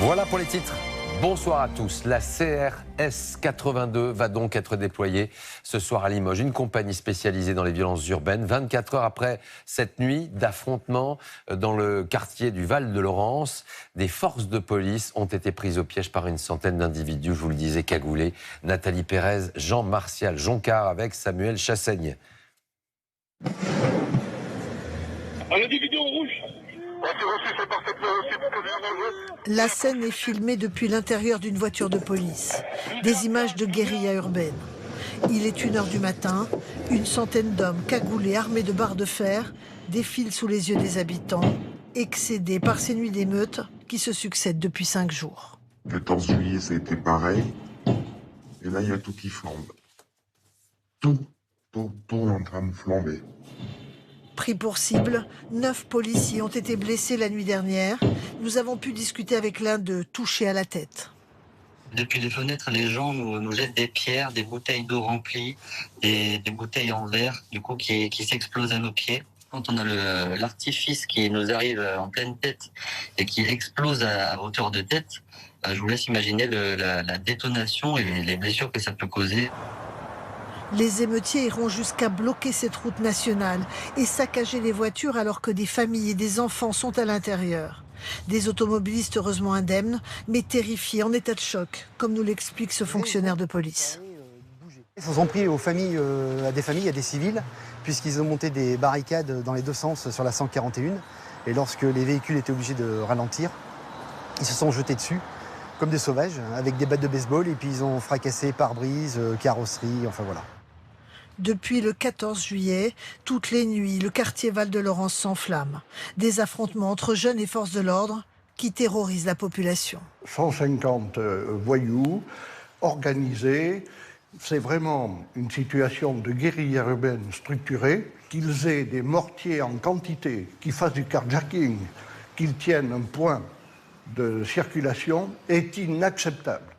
Voilà pour les titres. Bonsoir à tous. La CRS 82 va donc être déployée ce soir à Limoges. Une compagnie spécialisée dans les violences urbaines. 24 heures après cette nuit d'affrontement dans le quartier du Val-de-Laurence, des forces de police ont été prises au piège par une centaine d'individus, je vous le disais, cagoulés. Nathalie Pérez, Jean-Martial Joncar avec Samuel Chassaigne. Un individu en rouge. La scène est filmée depuis l'intérieur d'une voiture de police. Des images de guérilla urbaine. Il est 1h du matin. Une centaine d'hommes cagoulés, armés de barres de fer, défilent sous les yeux des habitants, excédés par ces nuits d'émeutes qui se succèdent depuis 5 jours. 14 juillet, ça a été pareil. Et là, il y a tout qui flambe. Tout est en train de flamber. Pris pour cible, 9 policiers ont été blessés la nuit dernière. Nous avons pu discuter avec l'un d'eux, touché à la tête. Depuis les fenêtres, les gens nous jettent des pierres, des bouteilles d'eau remplies, des bouteilles en verre, du coup, qui s'explosent à nos pieds. Quand on a l'artifice qui nous arrive en pleine tête et qui explose à hauteur de tête, je vous laisse imaginer la détonation et les blessures que ça peut causer. Les émeutiers iront jusqu'à bloquer cette route nationale et saccager les voitures alors que des familles et des enfants sont à l'intérieur. Des automobilistes heureusement indemnes, mais terrifiés, en état de choc, comme nous l'explique ce fonctionnaire de police. Ils se sont pris à des familles, à des civils, puisqu'ils ont monté des barricades dans les deux sens sur la 141. Et lorsque les véhicules étaient obligés de ralentir, ils se sont jetés dessus, comme des sauvages, avec des battes de baseball, et puis ils ont fracassé pare-brise, carrosserie, enfin voilà. Depuis le 14 juillet, toutes les nuits, le quartier Val-de-Laurence s'enflamme. Des affrontements entre jeunes et forces de l'ordre qui terrorisent la population. 150 voyous organisés. C'est vraiment une situation de guérilla urbaine structurée. Qu'ils aient des mortiers en quantité, qu'ils fassent du carjacking, qu'ils tiennent un point de circulation est inacceptable.